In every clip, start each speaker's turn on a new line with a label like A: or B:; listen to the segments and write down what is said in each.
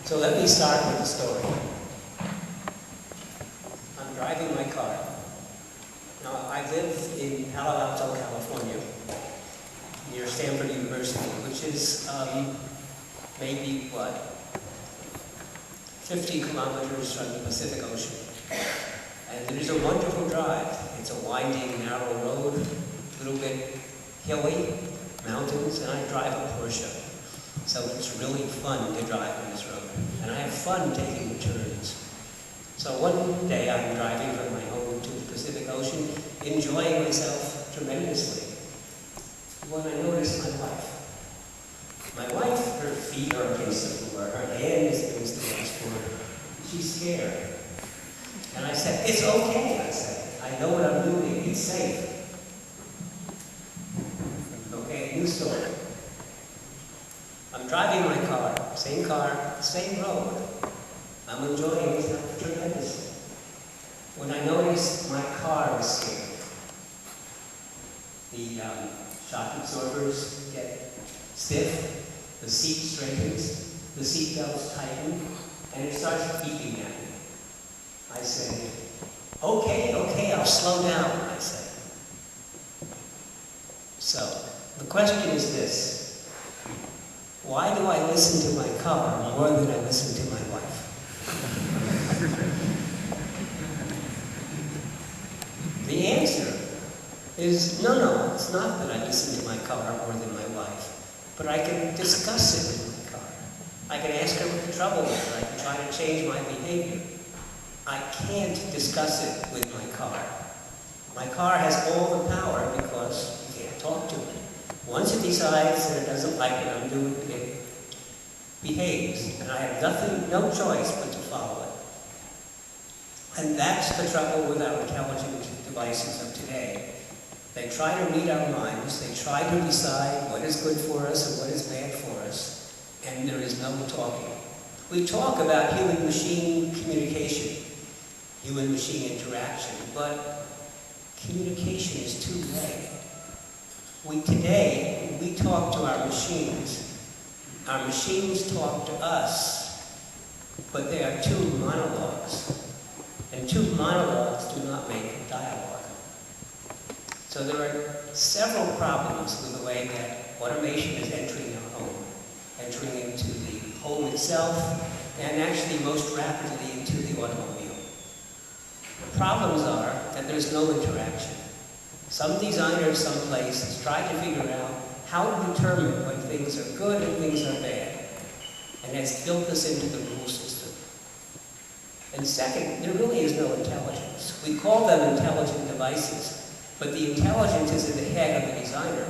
A: So let me start with a story. I'm driving my car. Now, I live in Palo Alto, California, near Stanford University, which is maybe, 50 kilometers from the Pacific Ocean. And it is a wonderful drive. It's a winding, narrow road, a little bit hilly, mountains, and I drive a Porsche. So it's really fun to drive on this road. And I have fun taking the turns. So one day I'm driving from my home to the Pacific Ocean, enjoying myself tremendously, when I notice my wife. My wife, her feet are against the floor, her hand is against the dashboard. She's scared. And I said, "It's okay," I said. "I know what I'm doing, it's safe." Okay, new story. I'm driving my car, same road. I'm enjoying myself tremendously. When I notice my car is scared, the shock absorbers get stiff, the seat straightens, the seat belts tighten, and it starts beeping at me. I say, okay, I'll slow down, I say. So, the question is this: why do I listen to my car more than I listen to my wife? The answer is no, it's not that I listen to my car more than my wife, but I can discuss it with my car. I can ask her what the trouble is. I can try to change my behavior. I can't discuss it with my car. My car has all the power because you can't talk to it. Once it decides that it doesn't like what I'm doing, it behaves, and I have no choice but to follow it. And that's the trouble with our intelligent devices of today. They try to read our minds, they try to decide what is good for us and what is bad for us, and there is no talking. We talk about human-machine communication, human-machine interaction, but communication is too vague. Today, we talk to our machines. Our machines talk to us, but they are two monologues. And two monologues do not make a dialogue. So there are several problems with the way that automation is entering our home, entering into the home itself, and actually most rapidly into the automobile. The problems are that there's no interaction. Some designer someplace has tried to figure out how to determine when things are good and things are bad, and has built this into the rule system. And second, there really is no intelligence. We call them intelligent devices, but the intelligence is in the head of the designer,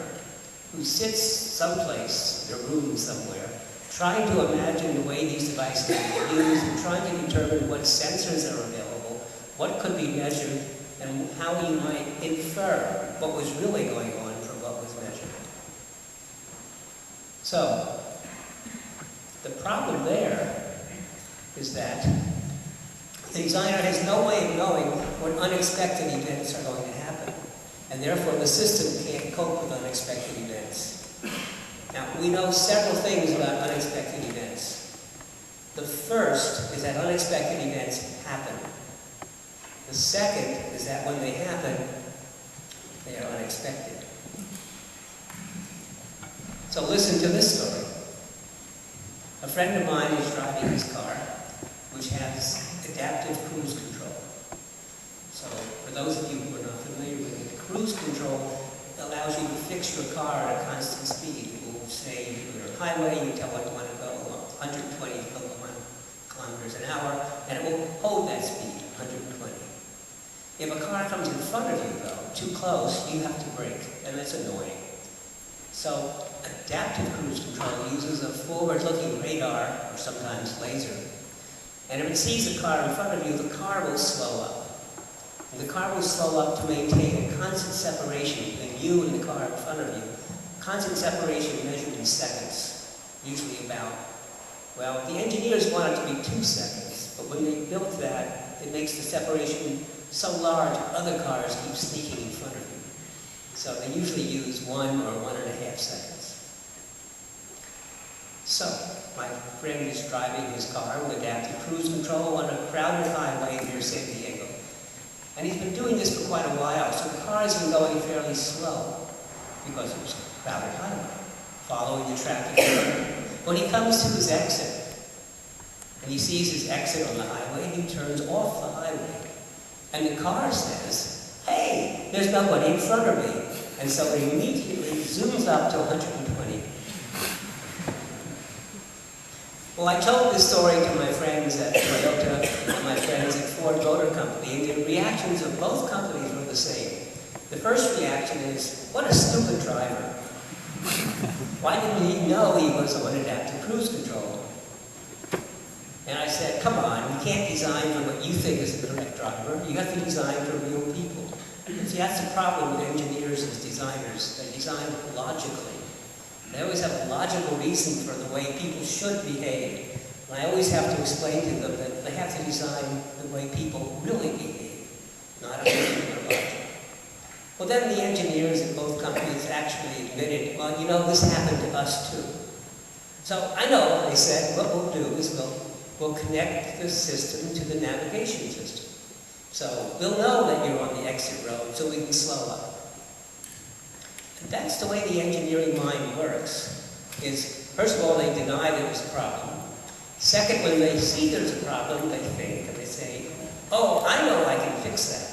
A: who sits someplace, in a room somewhere, trying to imagine the way these devices are used and trying to determine what sensors are available, what could be measured, and how you might infer what was really going on from what was measured. So, the problem there is that the designer has no way of knowing what unexpected events are going to happen, and therefore the system can't cope with unexpected events. Now, we know several things about unexpected events. The first is that unexpected events happen. The second is that when they happen, they are unexpected. So listen to this story. A friend of mine is driving his car, which has adaptive cruise control. So for those of you who are not familiar with it, cruise control allows you to fix your car at a constant speed. It will say if you're on a highway, you tell it you want to go 120 kilometers an hour, and it will hold that speed, 120. If a car comes in front of you, though, too close, you have to brake, and that's annoying. So, adaptive cruise control uses a forward-looking radar, or sometimes laser, and if it sees a car in front of you, the car will slow up. And the car will slow up to maintain a constant separation between you and the car in front of you. Constant separation measured in seconds, usually about, well, the engineers want it to be 2 seconds, but when they built that, it makes the separation so large, other cars keep sneaking in front of you. So they usually use 1 or 1.5 seconds. So, My friend is driving his car with adaptive cruise control on a crowded highway near San Diego. And he's been doing this for quite a while, so the car has been going fairly slow because it was a crowded highway, following the traffic. When he comes to his exit, and he sees his exit on the highway, he turns off the highway. And the car says, "Hey, there's nobody in front of me." And so it immediately zooms up to 120. Well, I told this story to my friends at Toyota and my friends at Ford Motor Company, and the reactions of both companies were the same. The first reaction is, "What a stupid driver. Why didn't he know he was on adaptive cruise control?" And I said, "Come on, you can't design for what you think is the correct driver. You have to design for real people." And see, that's the problem with engineers as designers. They design logically. They always have a logical reason for the way people should behave. And I always have to explain to them that they have to design the way people really behave, not according to their logic. Well, then the engineers at both companies actually admitted, "Well, you know, this happened to us too." So I know, they said, what we'll do is we'll connect the system to the navigation system. So we'll know that you're on the exit road so we can slow up. And that's the way the engineering mind works. Is, first of all, they deny there was a problem. Second, when they see there's a problem, they think, and they say, "Oh, I know I can fix that."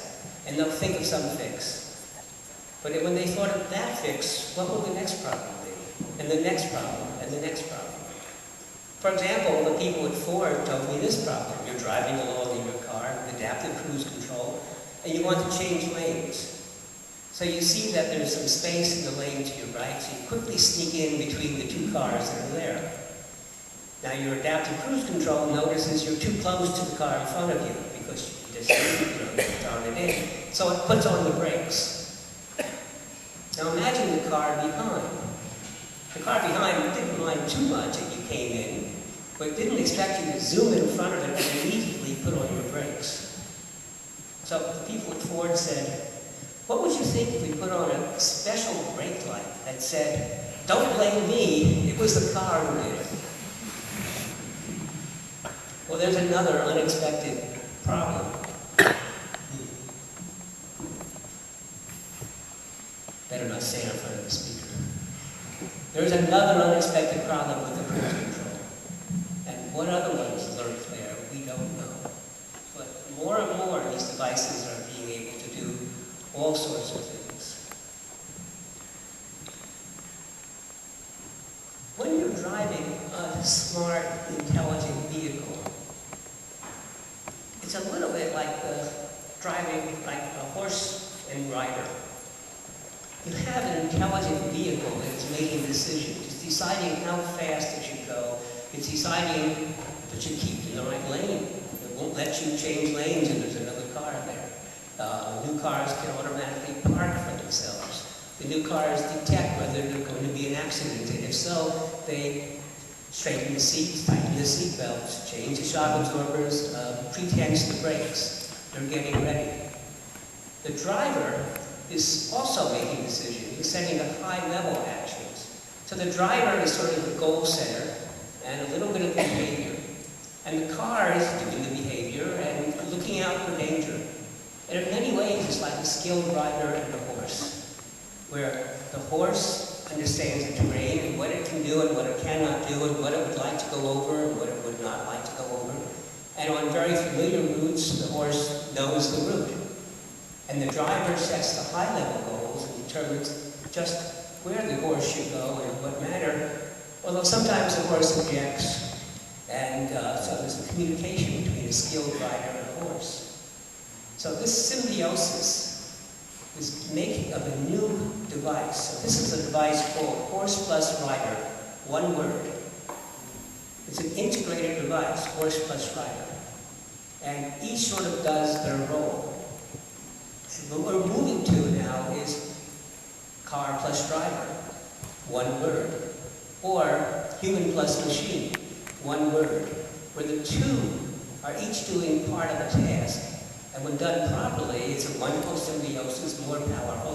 A: And they'll think of some fix. But when they thought of that fix, what will the next problem be? And the next problem, and the next problem. For example, the people at Ford told me this problem. You're driving along in your car with adaptive cruise control, and you want to change lanes. So you see that there's some space in the lane to your right, so you quickly sneak in between the two cars that are there. Now your adaptive cruise control notices you're too close to the car in front of you because you just darn it in. So it puts on the brakes. Now imagine the car behind. The car behind didn't mind too much that you came in, but didn't expect you to zoom in front of it and immediately put on your brakes. So the people at Ford said, "What would you think if we put on a special brake light that said, 'Don't blame me, it was the car who did it'?" Well, there's another unexpected problem. Better not say it in front of the speaker. There's another unexpected problem with the cruise control. And what other ones lurk there, we don't know. But more and more, these devices are being able to do all sorts of things. When you're driving a smart, intelligent vehicle, it's a little bit like driving like a horse and rider. You have an intelligent vehicle that's making decisions. It's deciding how fast it should go. It's deciding if it should keep in the right lane. It won't let you change lanes if there's another car there. New cars can automatically park for themselves. The new cars detect whether there's going to be an accident, and if so, they straighten the seats, tighten the seat belts, change the shock absorbers, pre-tense the brakes. They're getting ready. The driver is also making decisions. He's setting up high-level actions. So the driver is sort of the goal setter and a little bit of behavior. And the car is doing the behavior and looking out for danger. And in many ways, it's like a skilled rider and a horse, where the horse understands the terrain and what it can do and what it cannot do and what it would like to go over and what it would not like to go over. And on very familiar routes, the horse knows the route. And the driver sets the high-level goals and determines just where the horse should go and what manner, although sometimes the horse objects, and so there's a communication between a skilled rider and a horse. So this symbiosis is making of a new device. So this is a device called Horse Plus Rider, one word. It's an integrated device, horse plus rider. And each sort of does their role. So what we're moving to now is car plus driver, one word. Or human plus machine, one word. Where the two are each doing part of a task. And when done properly, it's a wonderful symbiosis, more powerful